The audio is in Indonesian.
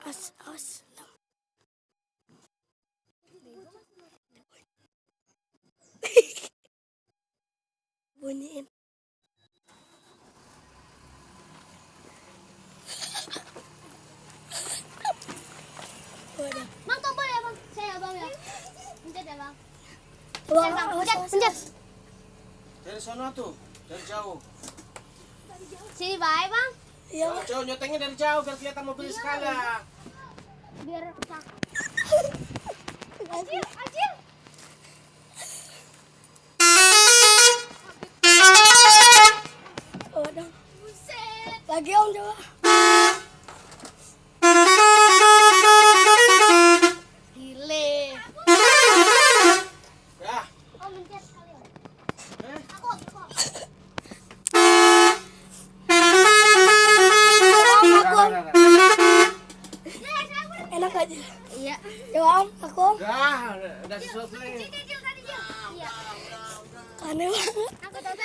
Awas. Bunyiin. Bang, tombol ya bang, saya bang ya. Pencet ya bang. Pencet. Dari sana tuh, dari jauh. Sini baik bang. Iya. Jauh nyotengnya dari jauh biar kelihatan mobil sekalian. Biar pecah. Acil. Waduh. Buset. Lagi om coba. Gile. Ya. Oh mencet sekali om. Aku. Enak aja. Iya. Coba om, aku om. Udah selesai. Cicil tadi Cil. Iya. Aneh banget. Aku tahu